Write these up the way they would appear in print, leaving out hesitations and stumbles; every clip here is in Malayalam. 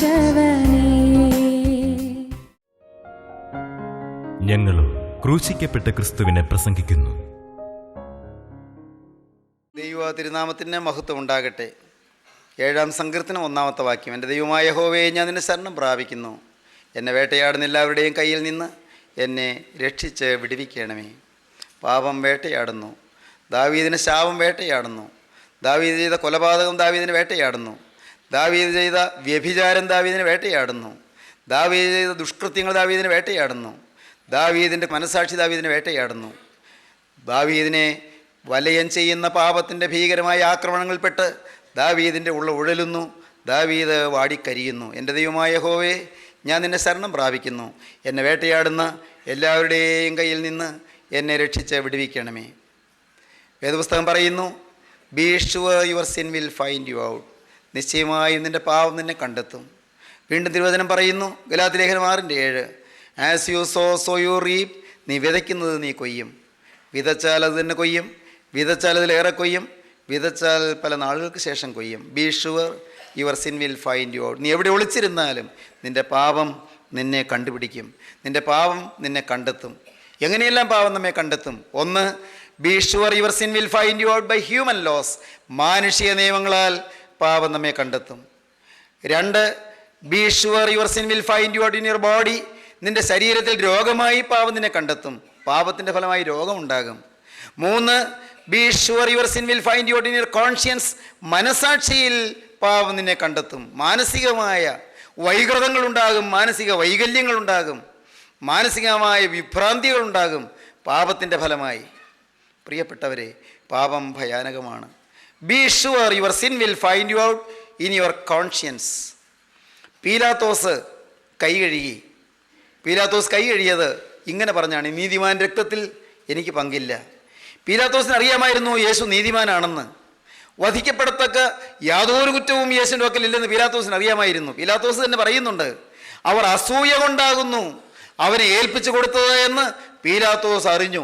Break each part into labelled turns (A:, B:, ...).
A: രക്ഷകനേ.
B: ഞങ്ങളും ക്രൂശിക്കപ്പെട്ട ക്രിസ്തുവിനെ പ്രസംഗിക്കുന്നു.
C: ദൈവ തിരുനാമത്തിന് മഹത്വം ഉണ്ടാകട്ടെ. 7-ാം സങ്കീർത്തനം 1-ാമത്തെ വാക്യം. എൻ്റെ ദൈവമായ യഹോവയെ ഞാൻ നിന്നെ ശരണം പ്രാപിക്കുന്നു. എന്നെ വേട്ടയാടുന്ന എല്ലാവരുടെയും കയ്യിൽ നിന്ന് എന്നെ രക്ഷിച്ച് വിടുവിക്കണമേ. പാപം വേട്ടയാടുന്നു, ദാവീദിന് ശാപം വേട്ടയാടുന്നു. ദാവീദ് ചെയ്ത കൊലപാതകം ദാവീദിനെ വേട്ടയാടുന്നു. ദാവീദ് ചെയ്ത വ്യഭിചാരം ദാവീദിനെ വേട്ടയാടുന്നു. ദാവീദ് ചെയ്ത ദുഷ്കൃത്യങ്ങൾ ദാവീദിനെ വേട്ടയാടുന്നു. ദാവീദിൻ്റെ മനസ്സാക്ഷി ദാവീദിനെ വേട്ടയാടുന്നു. ദാവീദിനെ വലയം ചെയ്യുന്ന പാപത്തിൻ്റെ ഭീകരമായ ആക്രമണങ്ങളിൽപ്പെട്ട് ദാവീദിൻ്റെ ഉള്ള ഉഴലുന്നു. ദാവീദ് വാടിക്കരിയുന്നു. എൻ്റെ ദൈവമായ യഹോവേ, ഞാൻ നിന്നെ ശരണം പ്രാപിക്കുന്നു. എന്നെ വേട്ടയാടുന്ന എല്ലാവരുടെയും കയ്യിൽ നിന്ന് എന്നെ രക്ഷിച്ച് വിടുവിക്കണമേ. വേദപുസ്തകം പറയുന്നു, be sure your sin will find you out. നിശ്ചയമായും നിൻ്റെ പാപം നിന്നെ കണ്ടെത്തും. വീണ്ടും തിരുവചനം പറയുന്നു, ഗലാത്യ ലേഖനം 6:7, as you so you reap. നീ വിതയ്ക്കുന്നത് നീ കൊയ്യും. വിതച്ചാൽ അത് തന്നെ കൊയ്യും. വിതച്ചാൽ അതിലേറെ കൊയ്യും. വിതച്ചാൽ പല നാളുകൾക്ക് ശേഷം കൊയ്യും. Be sure your sin will find you out. നീ എവിടെ ഒളിച്ചിരുന്നാലും നിൻ്റെ പാപം നിന്നെ കണ്ടുപിടിക്കും. നിൻ്റെ പാപം നിന്നെ കണ്ടെത്തും. എങ്ങനെയെല്ലാം പാപം നമ്മെ കണ്ടെത്തും? 1, be sure your sin will find you out by human laws. മാനുഷിക നിയമങ്ങളാൽ പാപം നമ്മെ കണ്ടെത്തും. 2, be sure your sin will find you out in your body. നിൻ്റെ ശരീരത്തിൽ രോഗമായി പാപം നിന്നെ കണ്ടെത്തും. പാപത്തിൻ്റെ ഫലമായി രോഗമുണ്ടാകും. 3, be sure your sin will find you out in your conscience. മനസാക്ഷിയിൽ പാപം നിന്നെ കണ്ടെത്തും. മാനസികമായ വൈകൃതങ്ങളുണ്ടാകും, മാനസിക വൈകല്യങ്ങളുണ്ടാകും, മാനസികമായ വിഭ്രാന്തികളുണ്ടാകും പാപത്തിൻ്റെ ഫലമായി. പ്രിയപ്പെട്ടവരെ, പാപം ഭയാനകമാണ്. Be sure your sin will find you out in your conscience. പീലാത്തോസ് കൈ കഴുകി. പീലാത്തോസ് കൈ കഴുകിയത് ഇങ്ങനെ പറഞ്ഞാണ്, നീതിമാൻ രക്തത്തിൽ എനിക്ക് പങ്കില്ല. പീലാത്തോസിന് അറിയാമായിരുന്നു യേശു നീതിമാനാണെന്ന്. വധിക്കപ്പെടത്തക്ക യാതൊരു കുറ്റവും യേശുവിൻ്റെ പക്കലില്ലെന്ന് പീലാത്തോസിന് അറിയാമായിരുന്നു. പീലാത്തോസ് തന്നെ പറയുന്നുണ്ട്, അവർ അസൂയ കൊണ്ടാകുന്നു അവനെ ഏൽപ്പിച്ചു കൊടുത്തത് എന്ന് പീലാത്തോസ് അറിഞ്ഞു.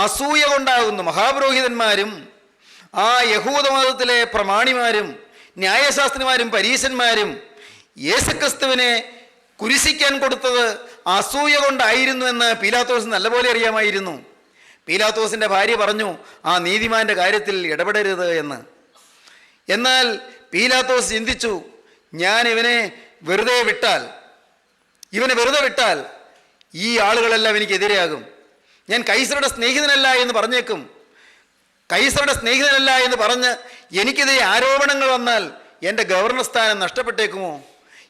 C: അസൂയ കൊണ്ടാകുന്നു. മഹാപുരോഹിതന്മാരും ആ യഹൂദ മതത്തിലെ പ്രമാണിമാരും ന്യായശാസ്ത്രിമാരും പരീശന്മാരും യേശുക്രിസ്തുവിനെ കുരിശിക്കാൻ കൊടുത്തത് അസൂയ കൊണ്ടായിരുന്നു എന്ന് പീലാത്തോസിന് നല്ലപോലെ അറിയാമായിരുന്നു. പീലാത്തോസിൻ്റെ ഭാര്യ പറഞ്ഞു, ആ നീതിമാൻ്റെ കാര്യത്തിൽ ഇടപെടരുത് എന്ന്. എന്നാൽ പീലാത്തോസ് ചിന്തിച്ചു, ഞാൻ ഇവനെ വെറുതെ വിട്ടാൽ ഈ ആളുകളെല്ലാം എനിക്കെതിരെയാകും. ഞാൻ കൈസറുടെ സ്നേഹിതനല്ല എന്ന് പറഞ്ഞേക്കും. കൈസറുടെ സ്നേഹിതനല്ല എന്ന് പറഞ്ഞ് എനിക്കെതിരെ ആരോപണങ്ങൾ വന്നാൽ എൻ്റെ ഗവർണർ സ്ഥാനം നഷ്ടപ്പെട്ടേക്കുമോ?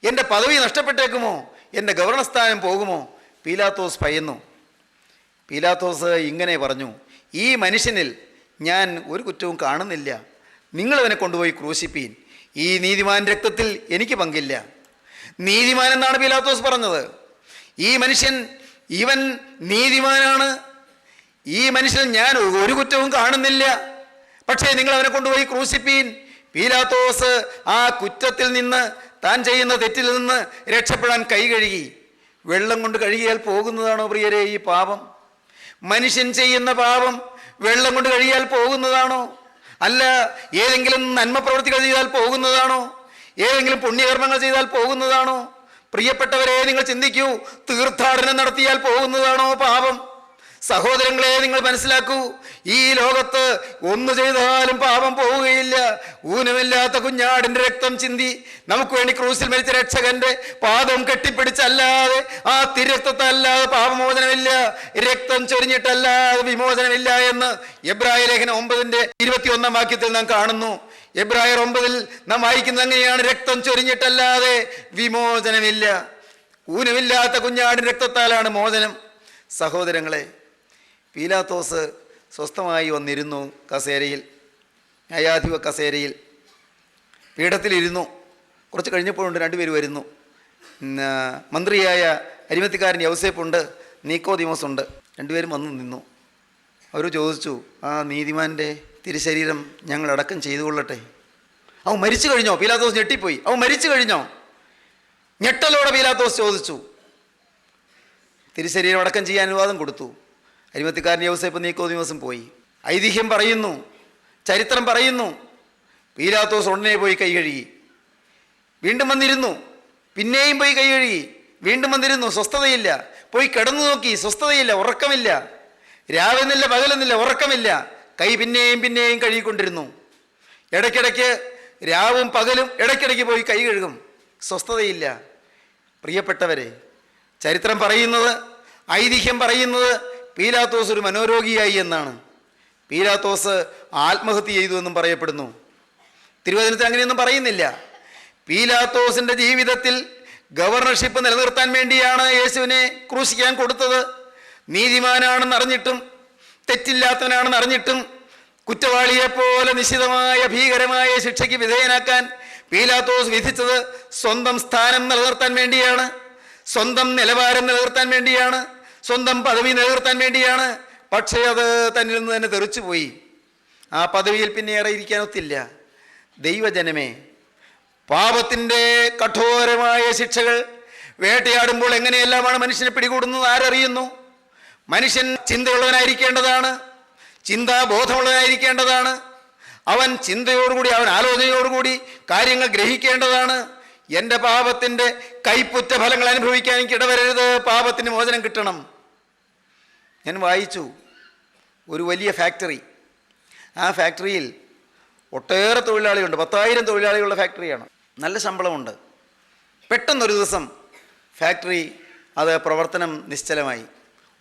C: എൻ്റെ പദവി നഷ്ടപ്പെട്ടേക്കുമോ? എൻ്റെ ഗവർണർ സ്ഥാനം പോകുമോ? പീലാത്തോസ് ഭയന്നു. പീലാത്തോസ് ഇങ്ങനെ പറഞ്ഞു, ഈ മനുഷ്യനിൽ ഞാൻ ഒരു കുറ്റവും കാണുന്നില്ല. നിങ്ങളവനെ കൊണ്ടുപോയി ക്രൂശിപ്പീൻ. ഈ നീതിമാൻ രക്തത്തിൽ എനിക്ക് പങ്കില്ല. നീതിമാൻ എന്നാണ് പീലാത്തോസ് പറഞ്ഞത്. ഈ മനുഷ്യൻ, ഇവൻ നീതിമാനാണ്. ഈ മനുഷ്യൻ ഞാൻ ഒരു കുറ്റവും കാണുന്നില്ല. പക്ഷേ നിങ്ങൾ അവനെ കൊണ്ടുപോയി ക്രൂശിപ്പീൻ. പീലാത്തോസ് ആ കുറ്റത്തിൽ നിന്ന്, താൻ ചെയ്യുന്ന തെറ്റിൽ നിന്ന് രക്ഷപ്പെടാൻ കൈ കഴുകി. വെള്ളം കൊണ്ട് കഴുകിയാൽ പോകുന്നതാണോ പ്രിയരെ ഈ പാപം? മനുഷ്യൻ ചെയ്യുന്ന പാപം വെള്ളം കൊണ്ട് കഴുകിയാൽ പോകുന്നതാണോ? അല്ല, ഏതെങ്കിലും നന്മ പ്രവൃത്തികൾ ചെയ്താൽ പോകുന്നതാണോ? ഏതെങ്കിലും പുണ്യകർമ്മങ്ങൾ ചെയ്താൽ പോകുന്നതാണോ? പ്രിയപ്പെട്ടവരെ, നിങ്ങൾ ചിന്തിക്കൂ. തീർത്ഥാടനം നടത്തിയാൽ പോകുന്നതാണോ പാപം? സഹോദരങ്ങളെ, നിങ്ങൾ മനസ്സിലാക്കൂ, ഈ ലോകത്ത് ഒന്ന് ചെയ്താലും പാപം പോവുകയില്ല. ഊനമില്ലാത്ത കുഞ്ഞാടിൻ്റെ രക്തം ചിന്തി നമുക്ക് വേണ്ടി ക്രൂസിൽ മരിച്ച രക്ഷകന്റെ പാദം കെട്ടിപ്പിടിച്ചല്ലാതെ, ആ തിരക്തത്തല്ലാതെ പാപമോചനമില്ല. രക്തം ചൊരിഞ്ഞിട്ടല്ലാതെ വിമോചനമില്ല എന്ന് എബ്രായ ലേഖനം 9:21 വാക്യത്തിൽ നാം കാണുന്നു. എബ്രായർ 9 നാം വായിക്കുന്നത് അങ്ങനെയാണ്, രക്തം ചൊരിഞ്ഞിട്ടല്ലാതെ വിമോചനമില്ല. ഊനമില്ലാത്ത കുഞ്ഞാടിൻ്റെ രക്തത്താലാണ് മോചനം. സഹോദരങ്ങളെ, പീലാത്തോസ് സ്വസ്ഥമായി വന്നിരുന്നു കസേരയിൽ, ന്യായാധിപ കസേരയിൽ പീഠത്തിലിരുന്നു. കുറച്ച് കഴിഞ്ഞപ്പോഴുണ്ട് രണ്ടുപേര് വരുന്നു. മന്ത്രിയായ അരിമത്തിക്കാരൻ യൗസേപ്പുണ്ട്, നീക്കോദിമോസ് ഉണ്ട്. രണ്ടുപേരും വന്ന് നിന്നു. അവർ ചോദിച്ചു, ആ നീതിമാൻ്റെ തിരുശരീരം ഞങ്ങൾ അടക്കം ചെയ്തു കൊള്ളട്ടെ? അവൻ മരിച്ചു കഴിഞ്ഞോ? പീലാത്തോസ് ഞെട്ടിപ്പോയി. അവൻ മരിച്ചു കഴിഞ്ഞോ? ഞെട്ടലോടെ പീലാത്തോസ് ചോദിച്ചു. തിരുശരീരം അടക്കം ചെയ്യാൻ അനുവാദം കൊടുത്തു. അരിമത്തിക്കാരൻ യൗസേപ്പ് നീക്കോദിമോസും പോയി. ഐതിഹ്യം പറയുന്നു, ചരിത്രം പറയുന്നു, പീലാത്തോസ് ഉടനെ പോയി കൈ കഴുകി. വീണ്ടും വന്നിരുന്നു. പിന്നെയും പോയി കൈ കഴുകി, വീണ്ടും വന്നിരുന്നു, സ്വസ്ഥതയില്ല. പോയി കിടന്നു നോക്കി, സ്വസ്ഥതയില്ല, ഉറക്കമില്ല. രാവെന്നില്ല പകലെന്നില്ല, ഉറക്കമില്ല. കൈ പിന്നെയും പിന്നെയും കഴുകിക്കൊണ്ടിരുന്നു. ഇടയ്ക്കിടയ്ക്ക് രാവും പകലും ഇടയ്ക്കിടയ്ക്ക് പോയി കൈ കഴുകും, സ്വസ്ഥതയില്ല. പ്രിയപ്പെട്ടവരെ, ചരിത്രം പറയുന്നത്, ഐതിഹ്യം പറയുന്നത് പീലാത്തോസ് ഒരു മനോരോഗിയായി എന്നാണ്. പീലാത്തോസ് ആത്മഹത്യ ചെയ്തു എന്നും പറയപ്പെടുന്നു. തിരുവചനത്തിൽ അങ്ങനെയൊന്നും പറയുന്നില്ല. പീലാത്തോസിൻ്റെ ജീവിതത്തിൽ ഗവർണർഷിപ്പ് നിലനിർത്താൻ വേണ്ടിയാണ് യേശുവിനെ ക്രൂശിക്കാൻ കൊടുത്തത്. നീതിമാനാണെന്ന് അറിഞ്ഞിട്ടും തെറ്റില്ലാത്തവനാണെന്ന് അറിഞ്ഞിട്ടും കുറ്റവാളിയെപ്പോലെ നിശ്ചിതമായ ഭീകരമായ ശിക്ഷയ്ക്ക് വിധേയനാക്കാൻ പീലാത്തോസ് വിധിച്ചത് സ്വന്തം സ്ഥാനം നിലനിർത്താൻ വേണ്ടിയാണ്, സ്വന്തം നിലവാരം നിലനിർത്താൻ വേണ്ടിയാണ്, സ്വന്തം പദവി നിലനിർത്താൻ വേണ്ടിയാണ്. പക്ഷേ അത് തന്നിൽ നിന്ന് തന്നെ തെറിച്ചുപോയി. ആ പദവിയിൽ പിന്നെ ഏറെ ഇരിക്കാനൊത്തില്ല. ദൈവജനമേ, പാപത്തിൻ്റെ കഠോരമായ ശിക്ഷകൾ വേട്ടയാടുമ്പോൾ എങ്ങനെയെല്ലാമാണ് മനുഷ്യനെ പിടികൂടുന്നത് ആരറിയുന്നു? മനുഷ്യൻ ചിന്തയുള്ളവനായിരിക്കേണ്ടതാണ്, ചിന്താബോധമുള്ളവനായിരിക്കേണ്ടതാണ്. അവൻ ചിന്തയോടുകൂടി, അവൻ ആലോചനയോടുകൂടി കാര്യങ്ങൾ ഗ്രഹിക്കേണ്ടതാണ്. എൻ്റെ പാപത്തിൻ്റെ കൈപ്പുറ്റ ഫലങ്ങൾ അനുഭവിക്കാൻ എനിക്ക് ഇടവരരുത്, പാപത്തിന് മോചനം കിട്ടണം. ഞാൻ വായിച്ചു ഒരു വലിയ ഫാക്ടറി. ആ ഫാക്ടറിയിൽ ഒട്ടേറെ തൊഴിലാളികളുണ്ട്, 10,000 തൊഴിലാളികളുടെ ഫാക്ടറിയാണ്. നല്ല ശമ്പളമുണ്ട്. പെട്ടെന്നൊരു ദിവസം ഫാക്ടറി അത് പ്രവർത്തനം നിശ്ചലമായി.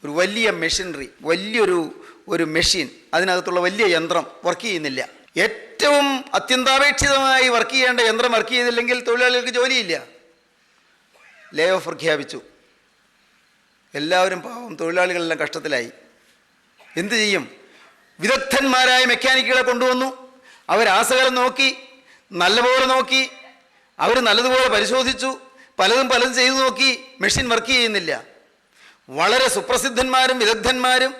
C: ഒരു വലിയ മെഷീനറി, വലിയൊരു മെഷീൻ, അതിനകത്തുള്ള വലിയ യന്ത്രം വർക്ക് ചെയ്യുന്നില്ല. ഏറ്റവും അത്യന്താപേക്ഷിതമായി വർക്ക് ചെയ്യേണ്ട യന്ത്രം വർക്ക് ചെയ്തില്ലെങ്കിൽ തൊഴിലാളികൾക്ക് ജോലിയില്ല. ലേ ഓഫ് പ്രഖ്യാപിച്ചു. എല്ലാവരും പാവം, തൊഴിലാളികളെല്ലാം കഷ്ടത്തിലായി. എന്തു ചെയ്യും? വിദഗ്ധന്മാരായ മെക്കാനിക്കുകളെ കൊണ്ടുവന്നു. അവർ ആസകലം നോക്കി, നല്ലപോലെ നോക്കി, അവർ നല്ലതുപോലെ പരിശോധിച്ചു, പലതും ചെയ്തു നോക്കി. മെഷീൻ വർക്ക് ചെയ്യുന്നില്ല. വളരെ സുപ്രസിദ്ധന്മാരും വിദഗ്ധന്മാരും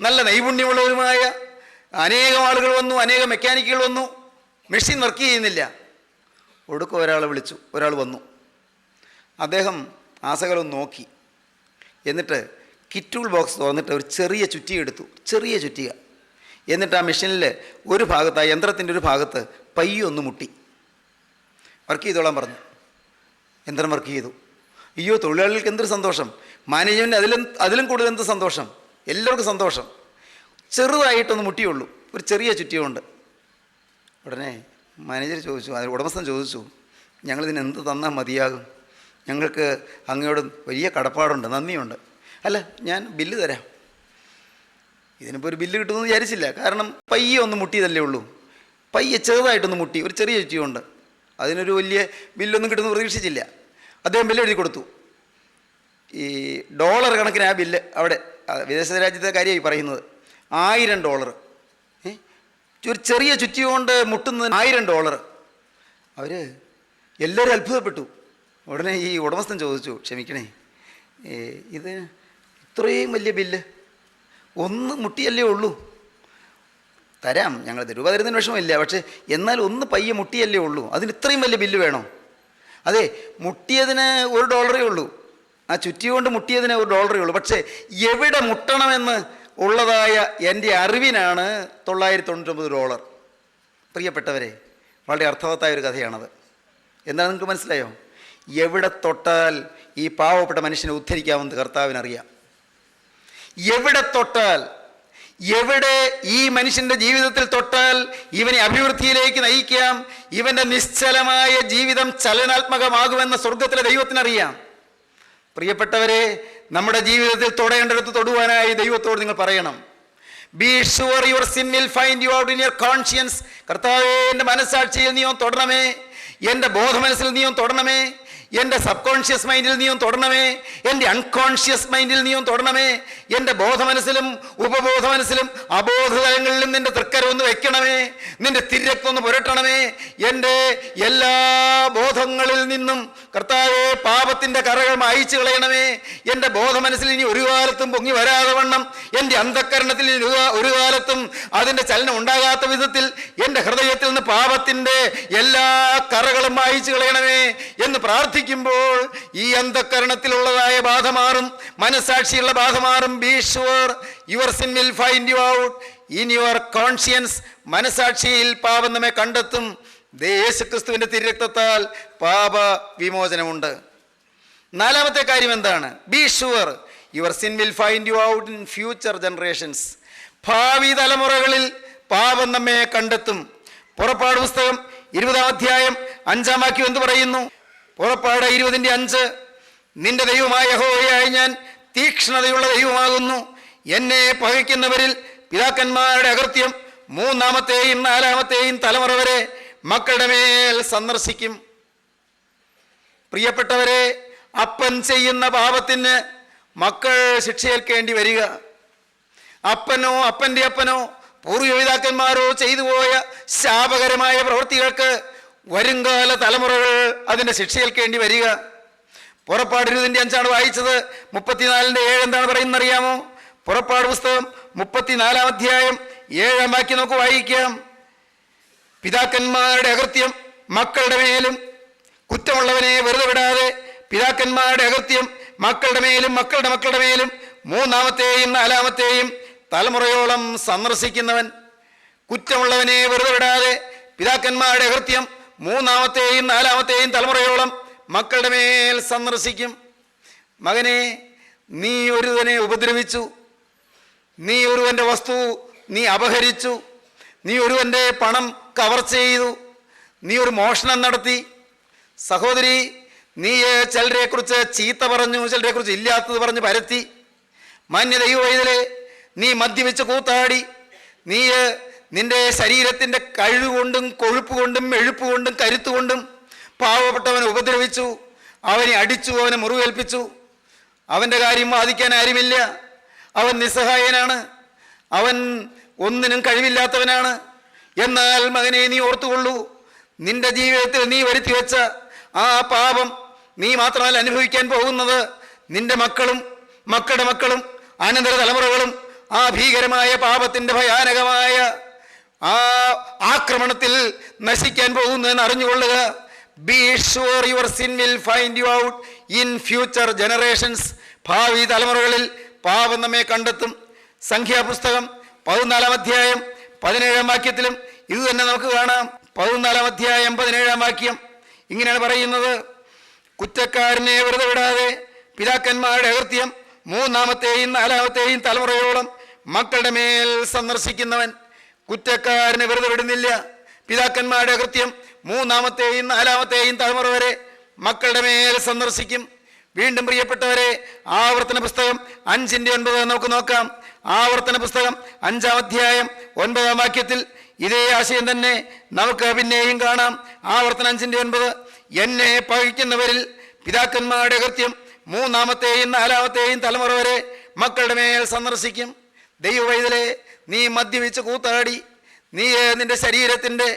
C: നല്ല നൈപുണ്യമുള്ളവരുമായ അനേകം ആളുകൾ വന്നു, അനേകം മെക്കാനിക്കുകൾ വന്നു. മെഷീൻ വർക്ക് ചെയ്യുന്നില്ല. ഒടുക്കം ഒരാളെ വിളിച്ചു. ഒരാൾ വന്നു. അദ്ദേഹം ആസകലം നോക്കി. എന്നിട്ട് കിറ്റൂൾ ബോക്സ് തുറന്നിട്ട് ഒരു ചെറിയ ചുറ്റിക എടുത്തു, ചെറിയ ചുറ്റിക. എന്നിട്ട് ആ മെഷീനിൽ ഒരു ഭാഗത്ത്, ആ യന്ത്രത്തിൻ്റെ ഒരു ഭാഗത്ത് പയ്യൊന്ന് മുട്ടി. വർക്ക് ചെയ്തോളാൻ പറഞ്ഞു. യന്ത്രം വർക്ക് ചെയ്തു. അയ്യോ, തൊഴിലാളികൾക്ക് എന്തൊരു സന്തോഷം! മാനേജ്മെൻറ്റ് അതിലും കൂടുതൽ എന്ത് സന്തോഷം! എല്ലാവർക്കും സന്തോഷം. ചെറുതായിട്ടൊന്ന് മുട്ടിയുള്ളൂ, ഒരു ചെറിയ ചുറ്റിയുണ്ട്. ഉടനെ മാനേജർ ചോദിച്ചു, ഉടമസ്ഥൻ ചോദിച്ചു, ഞങ്ങളിതിന് എന്ത് തന്നാൽ മതിയാകും? ഞങ്ങൾക്ക് അങ്ങയോട് വലിയ കടപ്പാടുണ്ട്, നന്ദിയുണ്ട്. അല്ല, ഞാൻ ബില്ല് തരാം. ഇതിനിപ്പോൾ ഒരു ബില്ല് കിട്ടുമെന്ന് വിചാരിച്ചില്ല. കാരണം പയ്യെ ഒന്ന് മുട്ടിയതല്ലേ ഉള്ളൂ. പയ്യെ ചെറുതായിട്ടൊന്ന് മുട്ടി, ഒരു ചെറിയ ചുറ്റിയുണ്ട്. അതിനൊരു വലിയ ബില്ലൊന്നും കിട്ടുമെന്ന് പ്രതീക്ഷിച്ചില്ല. അദ്ദേഹം ബില്ല് എഴുതി കൊടുത്തു. ഈ ഡോളർ കണക്കിന് ആ ബില്ല്, അവിടെ വിദേശ രാജ്യത്തെ കാര്യമായി പറയുന്നത്, $1000. ഒരു ചെറിയ ചുറ്റി കൊണ്ട് മുട്ടുന്നതിന് $1000. അവർ എല്ലാവരും അത്ഭുതപ്പെട്ടു. ഉടനെ ഈ ഉടമസ്ഥൻ ചോദിച്ചു, ക്ഷമിക്കണേ, ഇത് ഇത്രയും വലിയ ബില്ല് ഒന്ന് മുട്ടിയല്ലേ ഉള്ളൂ, തരാം, ഞങ്ങൾ രൂപ തരുന്നതിന് വിഷമമില്ല, പക്ഷേ എന്നാൽ ഒന്ന് പയ്യെ മുട്ടിയല്ലേ ഉള്ളൂ, അതിന് ഇത്രയും വലിയ ബില്ല് വേണോ? അതെ, മുട്ടിയതിന് $1 ഉള്ളൂ, ആ ചുറ്റി കൊണ്ട് മുട്ടിയതിന് $1 ഉള്ളൂ. പക്ഷേ എവിടെ മുട്ടണമെന്ന് ഉള്ളതായ എൻ്റെ അറിവിനാണ് $999. പ്രിയപ്പെട്ടവരെ, വളരെ അർത്ഥവത്തായ ഒരു കഥയാണത്. എന്താണ് നിങ്ങൾക്ക് മനസ്സിലായോ? എവിടെ തൊട്ടാൽ ഈ പാവപ്പെട്ട മനുഷ്യനെ ഉദ്ധരിക്കാമെന്ന് കർത്താവിനറിയാം. എവിടെ തൊട്ടാൽ, എവിടെ ഈ മനുഷ്യൻ്റെ ജീവിതത്തിൽ തൊട്ടാൽ ഇവനെ അഭിവൃദ്ധിയിലേക്ക് നയിക്കാം, ഇവൻ്റെ നിശ്ചലമായ ജീവിതം ചലനാത്മകമാകുമെന്ന സ്വർഗത്തിലെ ദൈവത്തിനറിയാം. പ്രിയപ്പെട്ടവരെ, നമ്മുടെ ജീവിതത്തിൽ തൊടേണ്ടടുത്ത് തൊടുവാനായി ദൈവത്തോട് നിങ്ങൾ പറയണം. Be sure your sin will find you out in your conscience. കർത്താവേ, എൻ്റെ മനസ്സാക്ഷിയിൽ നീ ഒന്ന് തൊടണമേ, എൻ്റെ ബോധമനസ്സിൽ നീ ഒന്ന് തൊടണമേ, എൻ്റെ സബ് കോൺഷ്യസ് മൈൻഡിൽ നീ ഒന്ന് തൊടണമേ, എൻ്റെ അൺകോൺഷ്യസ് മൈൻഡിൽ നീ ഒന്ന് തൊടണമേ, എൻ്റെ ബോധമനസ്സിലും ഉപബോധ മനസ്സിലും അബോധതലങ്ങളിലും നിൻ്റെ തൃക്കരം ഒന്ന് വെക്കണമേ, നിൻ്റെ തിരക്തം ഒന്ന് പുരട്ടണമേ. എൻ്റെ എല്ലാ ബോധങ്ങളിൽ നിന്നും കർത്താവേ പാപത്തിൻ്റെ കറകൾ മായിച്ചു കളയണമേ. എൻ്റെ ബോധമനസ്സിൽ ഇനി ഒരു കാലത്തും പൊങ്ങി വരാതെ വണ്ണം, എൻ്റെ അന്ധക്കരണത്തിൽ ഒരു കാലത്തും അതിൻ്റെ ചലനം ഉണ്ടാകാത്ത വിധത്തിൽ എൻ്റെ ഹൃദയത്തിൽ നിന്ന് പാപത്തിൻ്റെ എല്ലാ കറകളും മായിച്ചു കളയണമേ എന്ന് പ്രാർത്ഥിക്കുമ്പോൾ ഈ അന്ധക്കരണത്തിലുള്ളതായ ബാധ മാറും, മനസ്സാക്ഷിയുള്ള ബാധ മാറും. Be sure your sin will find you out in your conscience. മനസ്സാക്ഷിയിൽ പാപം നമ്മെ കണ്ടെത്തും. യേശുക്രിസ്തുവിൻ്റെ തിരുരക്തത്താൽ പാപ വിമോചനമുണ്ട്. നാലാമത്തെ കാര്യം എന്താണ്? Be sure your sin will find you out in future generations. ഭാവി തലമുറകളിൽ പാപം നമ്മെ കണ്ടെത്തും. പുറപ്പാട് പുസ്തകം 20-ാം അധ്യായം 5-ാം വാക്യം എന്ത് പറയുന്നു? പുറപ്പാട് 20:5, നിന്റെ ദൈവമായ യഹോവയായ ഞാൻ തീക്ഷ്ണതയുള്ള ദൈവമാകുന്നു. എന്നെ പകയ്ക്കുന്നവരിൽ പിതാക്കന്മാരുടെ അകൃത്യം 3-ാമത്തെയും 4-ാമത്തെയും തലമുറ വരെ മക്കളുടെ മേൽ സന്ദർശിക്കും. പ്രിയപ്പെട്ടവരെ, അപ്പൻ ചെയ്യുന്ന പാപത്തിന് മക്കൾ ശിക്ഷയേൽക്കേണ്ടി വരിക. അപ്പനോ അപ്പൻ്റെ അപ്പനോ പൂർവ്വപിതാക്കന്മാരോ ചെയ്തു പോയ ശാപകരമായ പ്രവൃത്തികൾക്ക് വരുംകാല തലമുറകൾ അതിൻ്റെ ശിക്ഷയേൽക്കേണ്ടി വരിക. പുറപ്പാട് 20:5 വായിച്ചത്. 34-7 എന്താണ് പറയുന്നത് അറിയാമോ? പുറപ്പാട് പുസ്തകം 34-ാം അധ്യായം 7-ാം വാക്യം നമുക്ക് വായിക്കാം. പിതാക്കന്മാരുടെ അകൃത്യം മക്കളുടെ മേലും, കുറ്റമുള്ളവനെ വെറുതെ വിടാതെ പിതാക്കന്മാരുടെ അകൃത്യം മക്കളുടെ മേലും മക്കളുടെ മക്കളുടെ മേലും 3-ാമത്തെയും 4-ാമത്തെയും തലമുറയോളം സന്ദർശിക്കുന്നവൻ. കുറ്റമുള്ളവനെ വെറുതെ വിടാതെ പിതാക്കന്മാരുടെ അകൃത്യം 3-ാമത്തെയും 4-ാമത്തെയും തലമുറയോളം മക്കളുടെ മേൽ സന്ദർശിക്കും. മകനെ, നീ ഒരുവനെ ഉപദ്രവിച്ചു, നീ ഒരുവൻ്റെ വസ്തു നീ അപഹരിച്ചു, നീ ഒരുവൻ്റെ പണം കവർച്ച ചെയ്തു, നീ ഒരു മോഷണം നടത്തി. സഹോദരി, നീ ചിലരെക്കുറിച്ച് ചീത്ത പറഞ്ഞു, ചിലരെക്കുറിച്ച് ഇല്ലാത്തത് പറഞ്ഞ് പരത്തി. മാന്യ ദൈവവൈതലേ, നീ മദ്യപിച്ച് കൂത്താടി, നീ നിന്റെ ശരീരത്തിൻ്റെ കഴിവുകൊണ്ടും കൊഴുപ്പ് കൊണ്ടും എഴുപ്പ് കൊണ്ടും കരുത്തുകൊണ്ടും പാവപ്പെട്ടവനെ ഉപദ്രവിച്ചു, അവനെ അടിച്ചു, അവനെ മുറിവേൽപ്പിച്ചു. അവൻ്റെ കാര്യം വാദിക്കാൻ ആരുമില്ല. അവൻ നിസ്സഹായനാണ്, അവൻ ഒന്നിനും കഴിവില്ലാത്തവനാണ്. എന്നാൽ മകനെ, നീ ഓർത്തുകൊള്ളൂ, നിന്റെ ജീവിതത്തിൽ നീ വരുത്തി വെച്ച ആ പാപം നീ മാത്രമല്ല അനുഭവിക്കാൻ പോകുന്നത്, നിന്റെ മക്കളും മക്കളുടെ മക്കളും അനന്തര തലമുറകളും ആ ഭീകരമായ പാപത്തിൻ്റെ ഭയാനകമായ ആ ആക്രമണത്തിൽ നശിക്കാൻ പോകുന്നു എന്ന് അറിഞ്ഞുകൊള്ളുക. Be sure your sin will find you out in future generations. ഭാവി തലമുറകളിൽ പാപം നമ്മെ കണ്ടെത്തും. സംഖ്യാപുസ്തകം 14-ാം അധ്യായം 17-ാം വാക്യത്തിലും ഇത് തന്നെ നമുക്ക് കാണാം. 14-ാം അധ്യായം 17-ാം വാക്യം ഇങ്ങനെയാണ് പറയുന്നത്: കുറ്റക്കാരനെ വെറുതെ വിടാതെ പിതാക്കന്മാരുടെ അകൃത്യം 3-ാമത്തെയും 4-ാമത്തെയും തലമുറയോളം മക്കളുടെ മേൽ സന്ദർശിക്കുന്നവൻ. കുറ്റക്കാരനെ വെറുതെ വിടുന്നില്ല. പിതാക്കന്മാരുടെ അകൃത്യം 3-ാമത്തെയും 4-ാമത്തെയും തലമുറ വരെ മക്കളുടെ മേൽ സന്ദർശിക്കും. വീണ്ടും പ്രിയപ്പെട്ടവരെ, ആവർത്തന പുസ്തകം 5:9 നമുക്ക് നോക്കാം. ആവർത്തന പുസ്തകം 5-ാം അധ്യായം 9-ാം വാക്യത്തിൽ ഇതേ ആശയം തന്നെ നമുക്ക് പിന്നെയും കാണാം. ആവർത്തനം 5:9, എന്നെ പഴിക്കുന്നവരിൽ പിതാക്കന്മാരുടെ അകൃത്യം 3-ാമത്തെയും 4-ാമത്തെയും തലമുറ വരെ മക്കളുടെ മേൽ സന്ദർശിക്കും. ദൈവവൈതലേ, നീ മദ്യപിച്ച് കൂത്താടി, നീ നിന്റെ ശരീരത്തിൻ്റെ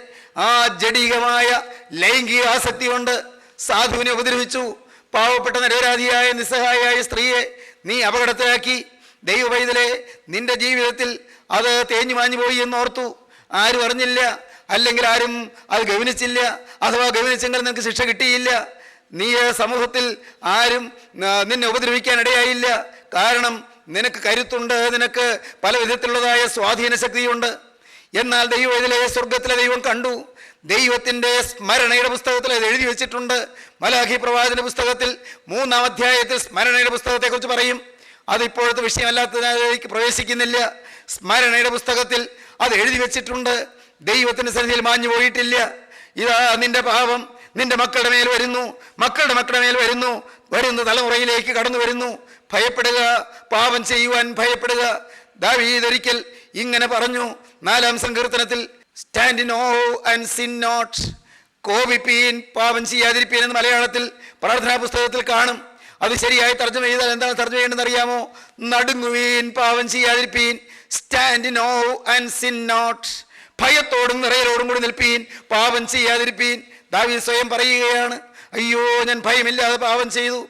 C: ആ ജഡികമായ ലൈംഗിക ആസക്തി കൊണ്ട് സാധുവിനെ ഉപദ്രവിച്ചു. പാവപ്പെട്ട നിരപരാധിയായ നിസ്സഹായായ സ്ത്രീയെ നീ അപകടത്തിലാക്കി. ദൈവവൈതലേ, നിന്റെ ജീവിതത്തിൽ അത് തേഞ്ഞു മാഞ്ഞു പോയി എന്നോർത്തു. ആരും അറിഞ്ഞില്ല, അല്ലെങ്കിൽ ആരും അത് ഗവനിച്ചില്ല. അഥവാ ഗവനിച്ചെങ്കിൽ നിനക്ക് ശിക്ഷ കിട്ടിയില്ല. നീ സമൂഹത്തിൽ ആരും നിന്നെ ഉപദ്രവിക്കാൻ ഇടയായില്ല. കാരണം നിനക്ക് കരുത്തുണ്ട്, നിനക്ക് പല വിധത്തിലുള്ളതായ സ്വാധീന ശക്തിയുണ്ട്. എന്നാൽ ദൈവത്തിലെ സ്വർഗത്തിലെ ദൈവം കണ്ടു. ദൈവത്തിൻ്റെ സ്മരണയുടെ പുസ്തകത്തിൽ അത് എഴുതി വെച്ചിട്ടുണ്ട്. മലാഖി പ്രവാചകന്റെ പുസ്തകത്തിൽ 3-ാം അധ്യായത്തിൽ സ്മരണയുടെ പുസ്തകത്തെക്കുറിച്ച് പറയും. അത് ഇപ്പോഴത്തെ വിഷയമല്ലാത്തതിലേക്ക് പ്രവേശിക്കുന്നില്ല. സ്മരണയുടെ പുസ്തകത്തിൽ അത് എഴുതി വെച്ചിട്ടുണ്ട്. ദൈവത്തിൻ്റെ സന്നിധിയിൽ മാഞ്ഞു പോയിട്ടില്ല. ഇതാ നിന്റെ പാപം നിന്റെ മക്കളുടെ മേൽ വരുന്നു, മക്കളുടെ മക്കളുടെ മേൽ വരുന്നു, വരുന്ന തലമുറയിലേക്ക് കടന്നു വരുന്നു. ഭയപ്പെടുക, പാപം ചെയ്യുവാൻ ഭയപ്പെടുക. ദാവീദ് ഒരിക്കൽ ഇങ്ങനെ പറഞ്ഞു 4-ാം സങ്കീർത്തനത്തിൽ, stand awe and sin not. കോപിപ്പീൻ, പാപം ചെയ്യാതിരിപ്പീൻ എന്ന് മലയാളത്തിൽ പ്രാർത്ഥനാ പുസ്തകത്തിൽ കാണും. അത് ശരിയായി തർജ്ജമ ചെയ്താൽ എന്താണ് തർജ്ജമ ചെയ്യേണ്ടതെന്ന് അറിയാമോ? നടുങ്ങുവീൻ, പാപം ചെയ്യാതിരിപ്പീൻ. Stand awe and sin not. ഭയത്തോടും വിറയലോടും കൂടി നിൽപ്പീൻ, പാപം ചെയ്യാതിരിപ്പീൻ. ദാവീദ് സ്വയം പറയുകയാണ്, അയ്യോ, ഞാൻ ഭയമില്ലാതെ പാപം ചെയ്തു.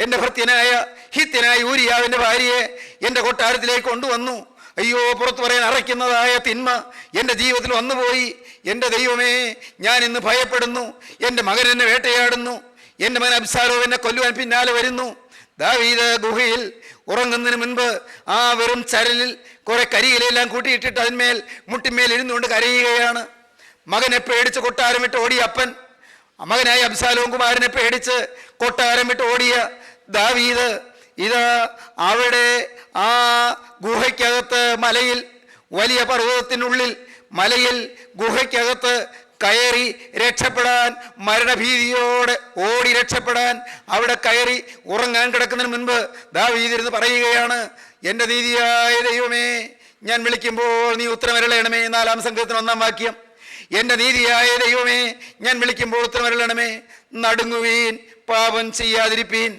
C: എൻ്റെ ഭൃത്യനായ ഹിത്യനായ ഊരിയാവിൻ്റെ ഭാര്യയെ എൻ്റെ കൊട്ടാരത്തിലേക്ക് കൊണ്ടുവന്നു. അയ്യോ, പുറത്തു പറയാൻ അറയ്ക്കുന്നതായ തിന്മ എൻ്റെ ജീവിതത്തിൽ വന്നുപോയി. എൻ്റെ ദൈവമേ, ഞാൻ ഇന്ന് ഭയപ്പെടുന്നു. എൻ്റെ മകൻ എന്നെ വേട്ടയാടുന്നു. എൻ്റെ മകൻ അബ്ശാലോം എന്നെ കൊല്ലുവാൻ പിന്നാലെ വരുന്നു. ദാവീദ് ഗുഹയിൽ ഉറങ്ങുന്നതിന് മുൻപ് ആ വെറും ചരലിൽ കുറെ കരിയിലെല്ലാം കൂട്ടിയിട്ടിട്ട് അതിന്മേൽ മുട്ടിന്മേൽ ഇരുന്നുകൊണ്ട് കരയുകയാണ്. മകനെ പേടിച്ച് കൊട്ടാരം വിട്ട് ഓടിയ അപ്പൻ, മകനായ അബ്ശാലോം കുമാരനെ പേടിച്ച് കൊട്ടാരം വിട്ട് ഓടിയ ദാവീദ് ഇതാ അവിടെ ആ ഗുഹയ്ക്കകത്ത്, മലയിൽ, വലിയ പർവ്വതത്തിനുള്ളിൽ മലയിൽ ഗുഹയ്ക്കകത്ത് കയറി രക്ഷപ്പെടാൻ, മരണഭീതിയോടെ ഓടി രക്ഷപ്പെടാൻ അവിടെ കയറി ഉറങ്ങാൻ കിടക്കുന്നതിന് മുൻപ് ദാവീദിരുന്ന് പറയുകയാണ്, എൻ്റെ നീതിയായ ദൈവമേ, ഞാൻ വിളിക്കുമ്പോൾ നീ ഉത്തരമരുളണമേ. 4-ാം സങ്കീർത്തനം 1-ാം വാക്യം. എൻ്റെ നീതിയായ ദൈവമേ, ഞാൻ വിളിക്കുമ്പോൾ ഉത്തരമരുളണമേ. നടുങ്ങുവീൻ, പാപം ചെയ്യാതിരിപ്പീൻ.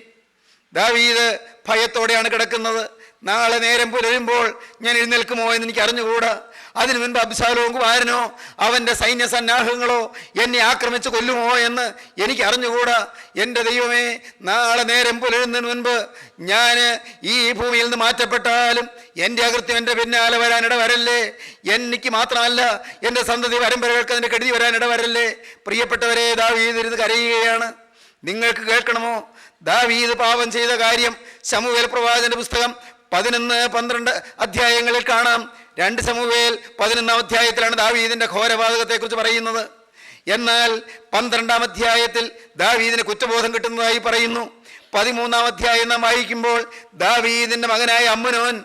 C: ദാവീദ് ഭയത്തോടെയാണ് കിടക്കുന്നത്. നാളെ നേരം പുലരുമ്പോൾ ഞാൻ എഴുന്നേൽക്കുമോ എന്ന് എനിക്ക് അറിഞ്ഞുകൂടാ. അതിനു മുൻപ് അബ്ശാലോം കുമാരനോ അവൻ്റെ സൈന്യ സന്നാഹങ്ങളോ എന്നെ ആക്രമിച്ച് കൊല്ലുമോ എന്ന് എനിക്ക് അറിഞ്ഞുകൂടാ. എൻ്റെ ദൈവമേ, നാളെ നേരം പുലരുന്നതിന് മുൻപ് ഞാൻ ഈ ഭൂമിയിൽ നിന്ന് മാറ്റപ്പെട്ടാലും എൻ്റെ അകൃത്യം എൻ്റെ പിന്നാലെ വരാനിട വരല്ലേ. എനിക്ക് മാത്രമല്ല, എൻ്റെ സന്തതി പരമ്പരകൾക്ക് അതിൻ്റെ കെടുതി വരാനിട വരല്ലേ. പ്രിയപ്പെട്ടവരെ, ദാവീദ് ഇരുന്ന് കരയുകയാണ്. നിങ്ങൾക്ക് കേൾക്കണമോ? ദാവീദ് പാപം ചെയ്ത കാര്യം ശമൂവേൽ പ്രവാചകന്റെ പുസ്തകം 11-12 അധ്യായങ്ങളിൽ കാണാം. 2 ശമൂവേൽ 11-ാം അധ്യായത്തിലാണ് ദാവീദിന്റെ ഘോരപാതകത്തെക്കുറിച്ച് പറയുന്നത്. എന്നാൽ 12-ാം അധ്യായത്തിൽ ദാവീദിന് കുറ്റബോധം കിട്ടുന്നതായി പറയുന്നു. 13-ാം അധ്യായം നാം വായിക്കുമ്പോൾ ദാവീദിന്റെ മകനായ അമ്നോൻ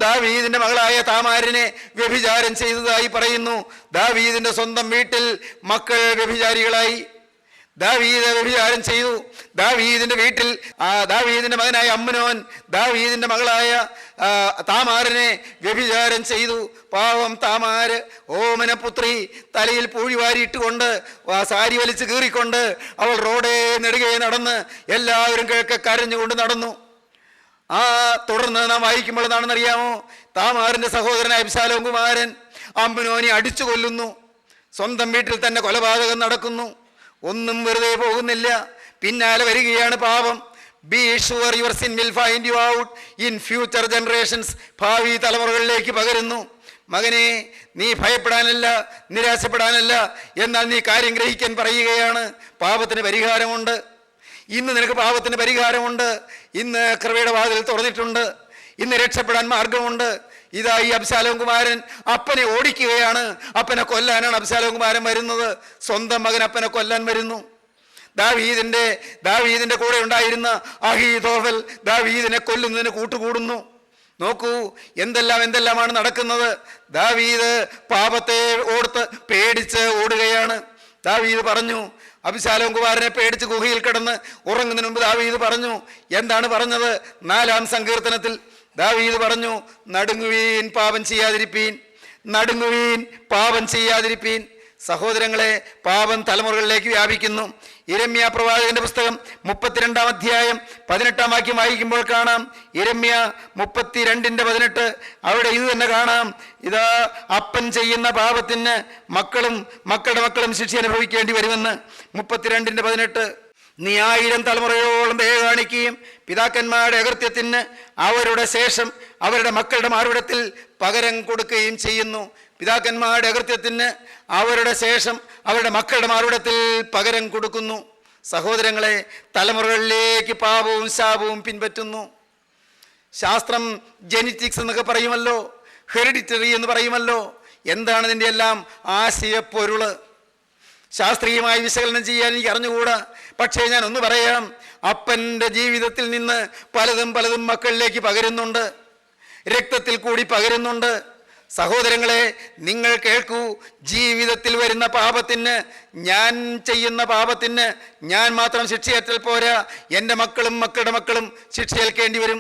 C: ദാവീദിന്റെ മകളായ താമാരിനെ വ്യഭിചാരം ചെയ്തതായി പറയുന്നു. ദാവീദിന്റെ സ്വന്തം വീട്ടിൽ മക്കൾ വ്യഭിചാരികളായി. ദാവീദ് വ്യഭിചാരം ചെയ്തു. ദാവീദിന്റെ വീട്ടിൽ ദാവീദിന്റെ മകനായ അമ്നോൻ ദാവീദിന്റെ മകളായ താമാറിനെ വ്യഭിചാരം ചെയ്തു. പാവം താമാര്, ഓമനപുത്രി, തലയിൽ പൂഴി വാരിയിട്ടുകൊണ്ട് സാരി വലിച്ച് കീറിക്കൊണ്ട് അവൾ റോഡേ നെടുകെ നടന്ന് എല്ലാവരും കിഴക്കെ കരഞ്ഞുകൊണ്ട് നടന്നു. തുടർന്ന് നാം വായിക്കുമ്പോൾ എന്താണെന്നറിയാമോ? താമാറിന്റെ സഹോദരനായ അബ്ശാലോം കുമാരൻ അമ്നോനെ അടിച്ചു കൊല്ലുന്നു. സ്വന്തം വീട്ടിൽ തന്നെ കൊലപാതകം നടക്കുന്നു. ഒന്നും വെറുതെ പോകുന്നില്ല, പിന്നാലെ വരികയാണ് പാപം. Be sure your sin will find you out in future generations. ഭാവി തലമുറകളിലേക്ക് പകരുന്നു. മകനെ, നീ ഭയപ്പെടാനല്ല, നിരാശപ്പെടാനല്ല, എന്നാൽ നീ കാര്യം ഗ്രഹിക്കാൻ പറയുകയാണ്. പാപത്തിന് പരിഹാരമുണ്ട്. ഇന്ന് നിനക്ക് പാപത്തിന് പരിഹാരമുണ്ട്. ഇന്ന് കൃപയുടെ വാതിൽ തുറന്നിട്ടുണ്ട്. ഇന്ന് രക്ഷപ്പെടാൻ മാർഗമുണ്ട്. ഇതാ ഈ അബ്ശാലോം കുമാരൻ അപ്പനെ ഓടിക്കുകയാണ്. അപ്പനെ കൊല്ലാനാണ് അബ്ശാലോം കുമാരൻ വരുന്നത്. സ്വന്തം മകൻ അപ്പനെ കൊല്ലാൻ വരുന്നു. ദാവീദിന്റെ കൂടെ ഉണ്ടായിരുന്ന അഹീതോഫൽ ദാവീദിനെ കൊല്ലുന്നതിന് കൂട്ടുകൂടുന്നു. നോക്കൂ എന്തെല്ലാമാണ് നടക്കുന്നത്. ദാവീദ് പാപത്തെ ഓർത്ത് പേടിച്ച് ഓടുകയാണ്. ദാവീദ് പറഞ്ഞു, അബ്ശാലോം കുമാരനെ പേടിച്ച് ഗുഹയിൽ കിടന്ന് ഉറങ്ങുന്നതിന് മുമ്പ് ദാവീദ് പറഞ്ഞു. എന്താണ് പറഞ്ഞത്? 4-ാം സങ്കീർത്തനത്തിൽ ദാവീദ് പറഞ്ഞു, നടുങ്ങുവീൻ, പാപം ചെയ്യാതിരിപ്പീൻ. നടുങ്ങുവീൻ, പാപം ചെയ്യാതിരിപ്പീൻ. സഹോദരങ്ങളെ, പാപം തലമുറകളിലേക്ക് വ്യാപിക്കുന്നു. യിരെമ്യാ പ്രവാചകന്റെ പുസ്തകം 32-ാം അധ്യായം 18-ാം വാക്യം വായിക്കുമ്പോൾ കാണാം. യിരെമ്യാ 32:18 അവിടെ ഇത് തന്നെ കാണാം. ഇതാ, അപ്പൻ ചെയ്യുന്ന പാപത്തിന് മക്കളും മക്കളുടെ മക്കളും ശിക്ഷ അനുഭവിക്കേണ്ടി വരുമെന്ന്. 32:18. നീ 1000 തലമുറയോളം ദയ കാണിക്കുകയും പിതാക്കന്മാരുടെ അകൃത്യത്തിന് അവരുടെ ശേഷം അവരുടെ മക്കളുടെ മാർവിടത്തിൽ പകരം കൊടുക്കുകയും ചെയ്യുന്നു. പിതാക്കന്മാരുടെ അകൃത്യത്തിന് അവരുടെ ശേഷം അവരുടെ മക്കളുടെ മാർവിടത്തിൽ പകരം കൊടുക്കുന്നു. സഹോദരങ്ങളെ, തലമുറകളിലേക്ക് പാപവും ശാപവും പിൻപറ്റുന്നു. ശാസ്ത്രം ജെനറ്റിക്സ് എന്നൊക്കെ പറയുമല്ലോ, ഹെറിഡിറ്ററി എന്ന് പറയുമല്ലോ. എന്താണ് ഇതിൻ്റെ എല്ലാം ആശയപ്പൊരുള്? ശാസ്ത്രീയമായി വിശകലനം ചെയ്യാൻ എനിക്ക് അറിഞ്ഞുകൂടാ. പക്ഷേ ഞാൻ ഒന്ന് പറയാം, അപ്പൻ്റെ ജീവിതത്തിൽ നിന്ന് പലതും മക്കളിലേക്ക് പകരുന്നുണ്ട്, രക്തത്തിൽ കൂടി പകരുന്നുണ്ട്. സഹോദരങ്ങളെ, നിങ്ങൾ കേൾക്കൂ. ജീവിതത്തിൽ വരുന്ന പാപത്തിന്, ഞാൻ ചെയ്യുന്ന പാപത്തിന് ഞാൻ മാത്രം ശിക്ഷയേറ്റാൽ പോരാ, എൻ്റെ മക്കളും മക്കളുടെ മക്കളും ശിക്ഷയേൽക്കേണ്ടി വരും.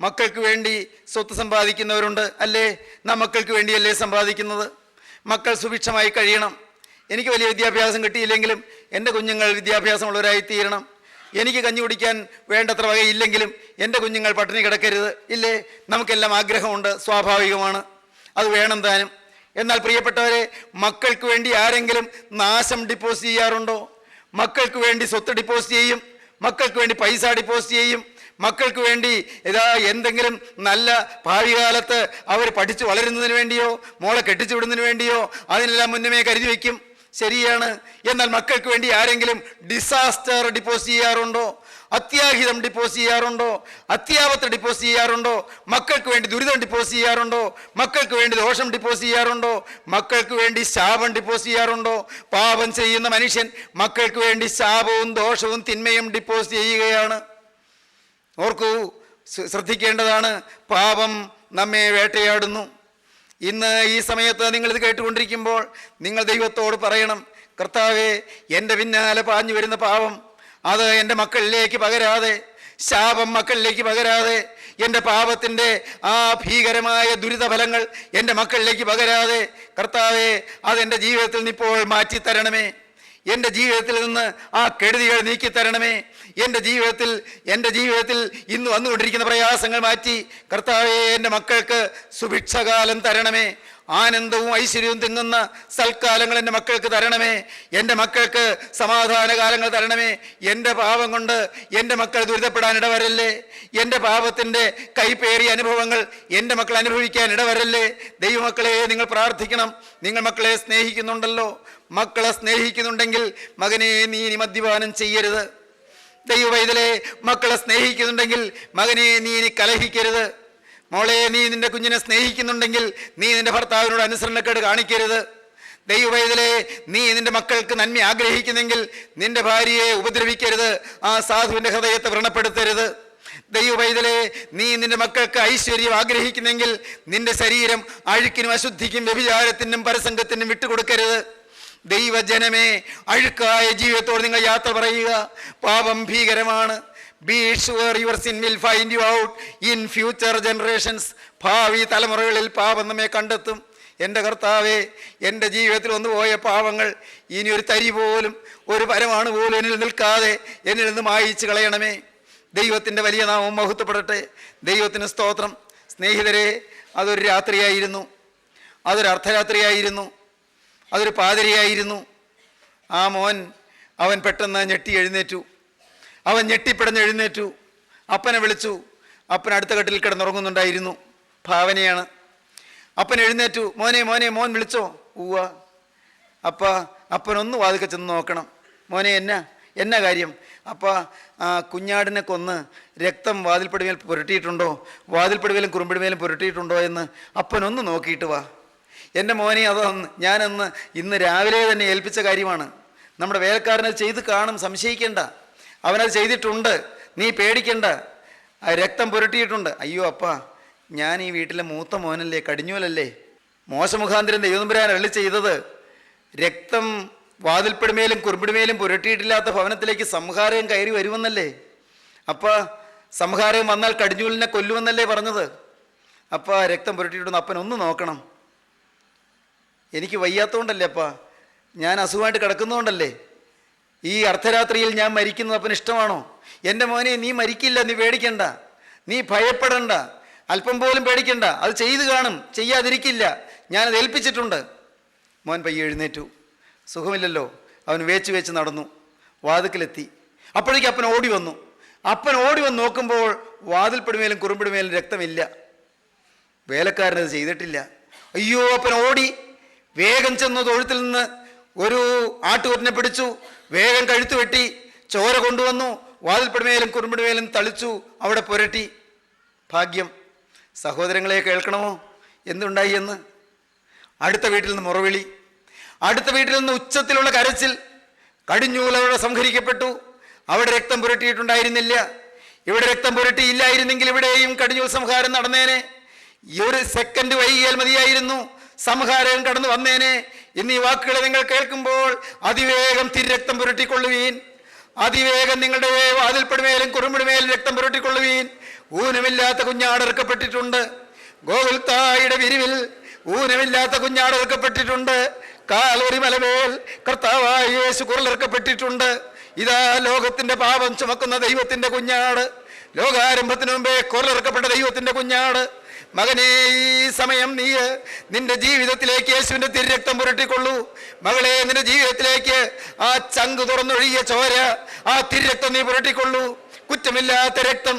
C: മക്കൾക്ക് വേണ്ടി സ്വത്ത് സമ്പാദിക്കുന്നവരുണ്ട് അല്ലേ? നാം മക്കൾക്ക് വേണ്ടിയല്ലേ സമ്പാദിക്കുന്നത്? മക്കൾ സുഭിക്ഷമായി കഴിയണം. എനിക്ക് വലിയ വിദ്യാഭ്യാസം കിട്ടിയില്ലെങ്കിലും എൻ്റെ കുഞ്ഞുങ്ങൾ വിദ്യാഭ്യാസമുള്ളവരായി തീരണം. എനിക്ക് കഞ്ഞി കുടിക്കാൻ വേണ്ടത്ര വകയില്ലെങ്കിലും എൻ്റെ കുഞ്ഞുങ്ങൾ പട്ടിണി കിടക്കരുത്, ഇല്ലേ? നമുക്കെല്ലാം ആഗ്രഹമുണ്ട്, സ്വാഭാവികമാണ്, അത് വേണം താനും. എന്നാൽ പ്രിയപ്പെട്ടവരെ, മക്കൾക്ക് വേണ്ടി ആരെങ്കിലും നാശം ഡിപ്പോസിറ്റ് ചെയ്യാറുണ്ടോ? മക്കൾക്ക് വേണ്ടി സ്വത്ത് ഡിപ്പോസിറ്റ് ചെയ്യും, മക്കൾക്ക് വേണ്ടി പൈസ ഡിപ്പോസിറ്റ് ചെയ്യും, മക്കൾക്ക് വേണ്ടി എന്തെങ്കിലും നല്ല ഭാവി കാലത്ത് അവർ പഠിച്ചു വളരുന്നതിന് വേണ്ടിയോ മോളെ കെട്ടിച്ചു വിടുന്നതിന് വേണ്ടിയോ അതിനെല്ലാം മുന്നമേ കരുതി വയ്ക്കും. ശരിയാണ്. എന്നാൽ മക്കൾക്ക് വേണ്ടി ആരെങ്കിലും ഡിസാസ്റ്റർ ഡിപ്പോസിറ്റ് ചെയ്യാറുണ്ടോ? അത്യാഹിതം ഡിപ്പോസിറ്റ് ചെയ്യാറുണ്ടോ? അത്യാപത്ത് ഡിപ്പോസിറ്റ് ചെയ്യാറുണ്ടോ? മക്കൾക്ക് വേണ്ടി ദുരിതം ഡിപ്പോസിറ്റ് ചെയ്യാറുണ്ടോ? മക്കൾക്ക് വേണ്ടി ദോഷം ഡിപ്പോസിറ്റ് ചെയ്യാറുണ്ടോ? മക്കൾക്ക് വേണ്ടി ശാപം ഡിപ്പോസിറ്റ് ചെയ്യാറുണ്ടോ? പാപം ചെയ്യുന്ന മനുഷ്യൻ മക്കൾക്ക് വേണ്ടി ശാപവും ദോഷവും തിന്മയും ഡിപ്പോസിറ്റ് ചെയ്യുകയാണ്. ഓർക്കൂ, ശ്രദ്ധിക്കേണ്ടതാണ്. പാപം നമ്മെ വേട്ടയാടുന്നു. ഇന്ന് ഈ സമയത്ത് നിങ്ങളിത് കേട്ടുകൊണ്ടിരിക്കുമ്പോൾ നിങ്ങൾ ദൈവത്തോട് പറയണം, കർത്താവേ, എൻ്റെ പിന്നാലെ പാഞ്ഞു വരുന്ന പാപം അത് എൻ്റെ മക്കളിലേക്ക് പകരാതെ, ശാപം മക്കളിലേക്ക് പകരാതെ, എൻ്റെ പാപത്തിൻ്റെ ആ ഭീകരമായ ദുരിതഫലങ്ങൾ എൻ്റെ മക്കളിലേക്ക് പകരാതെ, കർത്താവേ, അതെൻ്റെ ജീവിതത്തിൽ നിന്ന് ഇപ്പോൾ മാറ്റിത്തരണമേ. എൻ്റെ ജീവിതത്തിൽ നിന്ന് ആ കെടുതികൾ നീക്കിത്തരണമേ. എൻ്റെ ജീവിതത്തിൽ ഇന്ന് വന്നുകൊണ്ടിരിക്കുന്ന പ്രയാസങ്ങൾ മാറ്റി കർത്താവേ, എൻ്റെ മക്കൾക്ക് സുഭിക്ഷകാലം തരണമേ. ആനന്ദവും ഐശ്വര്യവും തിങ്ങുന്ന സൽക്കാലങ്ങൾ എൻ്റെ മക്കൾക്ക് തരണമേ. എൻ്റെ മക്കൾക്ക് സമാധാന കാലങ്ങൾ തരണമേ. എൻ്റെ പാപം കൊണ്ട് എൻ്റെ മക്കൾ ദുരിതപ്പെടാൻ ഇടവരല്ലേ. എൻ്റെ പാപത്തിൻ്റെ കൈപ്പേറിയ അനുഭവങ്ങൾ എൻ്റെ മക്കൾ അനുഭവിക്കാൻ ഇടവരല്ലേ. ദൈവമക്കളെ, നിങ്ങൾ പ്രാർത്ഥിക്കണം. നിങ്ങൾ മക്കളെ സ്നേഹിക്കുന്നുണ്ടല്ലോ. മക്കളെ സ്നേഹിക്കുന്നുണ്ടെങ്കിൽ മകനെ, നീ ഇനി മദ്യപാനം ചെയ്യരുത്. ദൈവവൈതലേ, മക്കളെ സ്നേഹിക്കുന്നുണ്ടെങ്കിൽ മകനെ, നീ ഇനി കലഹിക്കരുത്. മോളെ, നീ നിന്റെ കുഞ്ഞിനെ സ്നേഹിക്കുന്നുണ്ടെങ്കിൽ നീ നിന്റെ ഭർത്താവിനോട് അനുസരണക്കേട് കാണിക്കരുത്. ദൈവവൈതലേ, നീ നിന്റെ മക്കൾക്ക് നന്മ ആഗ്രഹിക്കുന്നെങ്കിൽ നിന്റെ ഭാര്യയെ ഉപദ്രവിക്കരുത്. ആ സാധുവിൻ്റെ ഹൃദയത്തെ വ്രണപ്പെടുത്തരുത്. ദൈവവൈതലേ, നീ നിന്റെ മക്കൾക്ക് ഐശ്വര്യം ആഗ്രഹിക്കുന്നെങ്കിൽ നിന്റെ ശരീരം അഴുക്കിനും അശുദ്ധിക്കും വ്യഭിചാരത്തിനും പരസംഗത്തിനും വിട്ടുകൊടുക്കരുത്. ദൈവജനമേ, അഴുക്കായ ജീവിതത്തോട് നിങ്ങൾ യാത്ര പറയുക. പാപം ഭീകരമാണ്. Be sure your sin will find you out in future generations. ഭാവി തലമുറകളിൽ പാപം നമ്മെ കണ്ടെത്തും. എൻ്റെ കർത്താവേ, എൻ്റെ ജീവിതത്തിൽ വന്നുപോയ പാപങ്ങൾ ഇനി ഒരു തരി പോലും, ഒരു പരമാണു പോലും എന്നിൽ നിൽക്കാതെ എന്നിൽ നിന്ന് മായിച്ച് കളയണമേ. ദൈവത്തിൻ്റെ വലിയ നാമം മഹത്വപ്പെടട്ടെ. ദൈവത്തിന് സ്തോത്രം. സ്നേഹിതരെ, അതൊരു രാത്രിയായിരുന്നു, അതൊരു അർദ്ധരാത്രിയായിരുന്നു, അതൊരു പാതിരയായിരുന്നു. ആ മോൻ, അവൻ പെട്ടെന്ന് ഞെട്ടി എഴുന്നേറ്റു. അവൻ ഞെട്ടിപ്പിടഞ്ഞ് എഴുന്നേറ്റു. അപ്പനെ വിളിച്ചു. അപ്പൻ അടുത്ത കട്ടിൽ കിടന്നുറങ്ങുന്നുണ്ടായിരുന്നു. ഭാവനയാണ്. അപ്പൻ എഴുന്നേറ്റു. മോനെ, മോനെ, മോൻ വിളിച്ചോ? ഉവ്വ. അപ്പനൊന്ന് വാതിൽക്ക ചെന്ന് നോക്കണം. മോനെ, എന്നാ കാര്യം? കുഞ്ഞാടിനെ കൊന്ന് രക്തം വാതിൽപ്പടിമേൽ പുരട്ടിയിട്ടുണ്ടോ, വാതിൽപ്പടിമേലും കുറുമ്പിടിമേലും പുരട്ടിയിട്ടുണ്ടോ എന്ന് അപ്പനൊന്ന് നോക്കിയിട്ട് വാ. എൻ്റെ മോനെ, ഞാനന്ന് ഇന്ന് രാവിലെ തന്നെ ഏൽപ്പിച്ച കാര്യമാണ്. നമ്മുടെ വേലക്കാരനത് ചെയ്ത് കാണും, സംശയിക്കേണ്ട. അവനത് ചെയ്തിട്ടുണ്ട്, നീ പേടിക്കണ്ട. രക്തം പുരട്ടിയിട്ടുണ്ട്. അയ്യോ അപ്പാ, ഞാൻ ഈ വീട്ടിലെ മൂത്ത മോനല്ലേ, കടിഞ്ഞൂലല്ലേ. മോശമുഖാന്തരം ദൈവതമ്പുരാൻ അരുളി ചെയ്തത് രക്തം വാതിൽപ്പടിമേലും കുറുമ്പിടിമേലും പുരട്ടിയിട്ടില്ലാത്ത ഭവനത്തിലേക്ക് സംഹാരം കയറി വരുമെന്നല്ലേ. സംഹാരം വന്നാൽ കടിഞ്ഞൂലിനെ കൊല്ലുമെന്നല്ലേ പറഞ്ഞത്. രക്തം പുരട്ടിയിട്ടുണ്ടെന്ന് അപ്പനൊന്ന് നോക്കണം. എനിക്ക് വയ്യാത്തതുകൊണ്ടല്ലേ അപ്പാ, ഞാൻ അസുഖമായിട്ട് കിടക്കുന്നതുകൊണ്ടല്ലേ. ഈ അർദ്ധരാത്രിയിൽ ഞാൻ മരിക്കുന്നത് അപ്പന് ഇഷ്ടമാണോ? എൻ്റെ മോനെ, നീ മരിക്കില്ല, നീ പേടിക്കണ്ട, നീ ഭയപ്പെടണ്ട, അല്പം പോലും പേടിക്കണ്ട. അത് ചെയ്തു കാണും, ചെയ്യാതിരിക്കില്ല, ഞാനത് ഏൽപ്പിച്ചിട്ടുണ്ട്. മോൻ പയ്യെ എഴുന്നേറ്റു. സുഖമില്ലല്ലോ. അവൻ വേച്ച് നടന്നു. വാതിക്കലെത്തി. അപ്പോഴേക്കും അപ്പൻ ഓടി വന്നു. നോക്കുമ്പോൾ വാതിൽപ്പടിമേലും കുറുമ്പിടിമേലും രക്തമില്ല. വേലക്കാരനത് ചെയ്തിട്ടില്ല. അയ്യോ, അപ്പൻ ഓടി വേഗം ചെന്നു തൊഴുത്തിൽ നിന്ന് ഒരു ആട്ടുകൊറ്റനെ പിടിച്ചു. വേഗം കഴുത്തു വെട്ടി ചോര കൊണ്ടുവന്നു. വാതിൽപ്പടിമേലും കുറുമ്പിടിമേലും തളിച്ചു, അവിടെ പുരട്ടി. ഭാഗ്യം. സഹോദരങ്ങളെ, കേൾക്കണമോ എന്തുണ്ടായി എന്ന്? അടുത്ത വീട്ടിൽ നിന്ന് മുറവിളി, അടുത്ത വീട്ടിൽ നിന്ന് ഉച്ചത്തിലുള്ള കരച്ചിൽ. കടിഞ്ഞൂലവിടെ സംഹരിക്കപ്പെട്ടു. അവിടെ രക്തം പുരട്ടിയിട്ടുണ്ടായിരുന്നില്ല. ഇവിടെ രക്തം പുരട്ടിയില്ലായിരുന്നെങ്കിൽ ഇവിടെയും കടിഞ്ഞൂൽ സംഹാരം നടന്നേനെ. ഒരു സെക്കൻഡ് വൈകിയാൽ മതിയായിരുന്നു, സംഹാരം കടന്നു വന്നേനെ. എന്നീ വാക്കുകളെ നിങ്ങൾ കേൾക്കുമ്പോൾ അതിവേഗം തിരക്തം പുരട്ടിക്കൊള്ളുവീൻ. അതിവേഗം നിങ്ങളുടെ വാതിൽപ്പടിമേലും കുറുമ്പിടിമേലും രക്തം പുരട്ടിക്കൊള്ളുവീൻ. ഊനമില്ലാത്ത കുഞ്ഞാടിറക്കപ്പെട്ടിട്ടുണ്ട്. ഗോകുൽത്തായുടെ വിരിവിൽ ഊനമില്ലാത്ത കുഞ്ഞാടിറക്കപ്പെട്ടിട്ടുണ്ട്. കാൽവരി മലമേൽ കർത്താവായ യേശു കുരലിറക്കപ്പെട്ടിട്ടുണ്ട്. ഇതാ ലോകത്തിന്റെ പാപം ചുമക്കുന്ന ദൈവത്തിന്റെ കുഞ്ഞാട്, ലോകാരംഭത്തിനു മുമ്പേ കുരലിറക്കപ്പെട്ട ദൈവത്തിന്റെ കുഞ്ഞാട്. മകനെ, ഈ സമയം നീ നിന്റെ ജീവിതത്തിലേക്ക് യേശുവിന്റെ തിരക്തം പുരട്ടിക്കൊള്ളൂ. മകളെ, നിന്റെ ജീവിതത്തിലേക്ക് ആ ചങ്ക് തുറന്നൊഴുകിയ ചോര, ആ തിരക്തം നീ പുരട്ടിക്കൊള്ളൂ. കുറ്റമില്ലാത്ത രക്തം,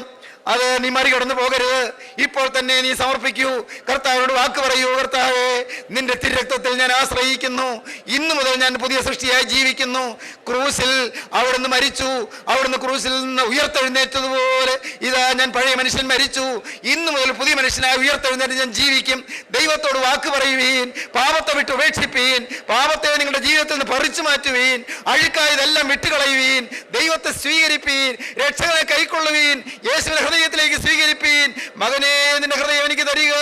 C: അത് നീ മറികടന്നു പോകരുത്. ഇപ്പോൾ തന്നെ നീ സമർപ്പിക്കൂ. കർത്താവിനോട് വാക്ക് പറയൂ, കർത്താവേ, നിന്റെ തിരുരക്തത്തിൽ ഞാൻ ആശ്രയിക്കുന്നു. ഇന്നു മുതൽ ഞാൻ പുതിയ സൃഷ്ടിയായി ജീവിക്കുന്നു. ക്രൂസിൽ അവിടുന്ന് മരിച്ചു, അവിടുന്ന് ക്രൂസിൽ നിന്ന് ഉയർത്തെഴുന്നേറ്റതുപോലെ ഇതാ ഞാൻ പഴയ മനുഷ്യൻ മരിച്ചു. ഇന്നു മുതൽ പുതിയ മനുഷ്യനായി ഉയർത്തെഴുന്നേറ്റ് ഞാൻ ജീവിക്കും. ദൈവത്തോട് വാക്ക് പറയുവീൻ, പാപത്തെ വിട്ട് ഉപേക്ഷിപ്പീൻ, പാപത്തെ നിങ്ങളുടെ ജീവിതത്തിൽ നിന്ന് പറിച്ചു മാറ്റുവീൻ, അഴുക്കായതെല്ലാം വിട്ടുകളയുവീൻ, ദൈവത്തെ സ്വീകരിപ്പീൻ, രക്ഷകനെ കൈക്കൊള്ളുവീൻ, യേശുവിന്റെ ഹൃദയത്തിലേക്ക് സ്വീകരിപ്പീൻ. മകനെ, നിന്റെ ഹൃദയം എനിക്ക് തരിക,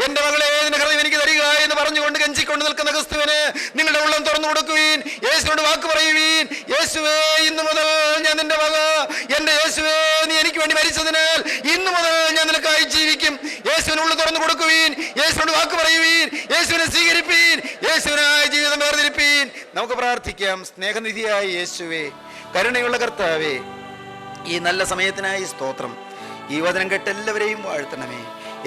C: എൻ്റെ മകളെ, നിന്റെ ഹൃദയം എനിക്ക് തരിക എന്ന് പറഞ്ഞുകൊണ്ട് കഞ്ചിക്കൊണ്ട് നിൽക്കുന്ന ക്രിസ്തുവിന് നിങ്ങളുടെ ഉള്ളം തുറന്നു കൊടുക്കുവീൻ. യേശുവിനോട് വാക്ക് പറയുവീൻ, യേശുവേ, ഇന്നു മുതൽ ഞാൻ നിന്റെ മക, എൻ്റെ യേശുവേ, നീ എനിക്ക് വേണ്ടി മരിച്ചതിനാൽ ഇന്നു മുതൽ ഞാൻ നിനക്കായി ജീവിക്കും. യേശുവിന് ഉള്ളിൽ തുറന്നു കൊടുക്കുവീൻ, യേശുവിനോട് വാക്ക് പറയുവീൻ, യേശുവിനെ സ്വീകരിപ്പീൻ, യേശുവിനായി ജീവിതം വേർതിരിപ്പീൻ. നമുക്ക് പ്രാർത്ഥിക്കാം. സ്നേഹനിധിയായ യേശുവേ, കരുണയുള്ള കർത്താവേ, ഈ നല്ല സമയത്തിനായി സ്തോത്രം. ഈ വചനം കേട്ട് എല്ലാവരെയും വാഴ്ത്തണമേ,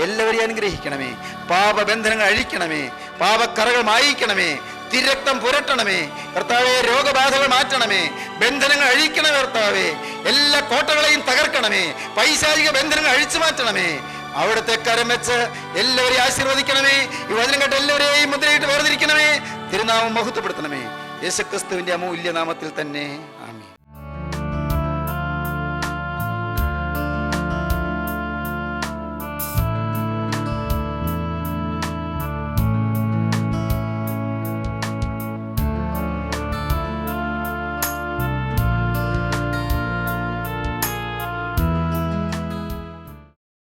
C: എല്ലാവരെയും അനുഗ്രഹിക്കണമേ, പാപബന്ധനങ്ങൾ അഴിക്കണമേ, പാപക്കറകൾ മായിക്കണമേ, തിരക്തം പുരട്ടണമേ കർത്താവേ, രോഗബാധകൾ മാറ്റണമേ, ബന്ധനങ്ങൾ അഴിക്കണമേ കർത്താവേ, എല്ലാ കോട്ടകളെയും തകർക്കണമേ, പൈശാചിക ബന്ധനങ്ങൾ അഴിച്ചു മാറ്റണമേ. അവിടുത്തെ കരം വെച്ച് എല്ലാവരെയും ആശീർവദിക്കണമേ. ഈ വചനം കേട്ട് എല്ലാവരെയും മുദ്രയിട്ട് വേർതിരിക്കണമേ. തിരുനാമം മഹത്വപ്പെടുത്തണമേ. യേശുക്രിസ്തുവിന്റെ അമൂല്യ നാമത്തിൽ തന്നെ.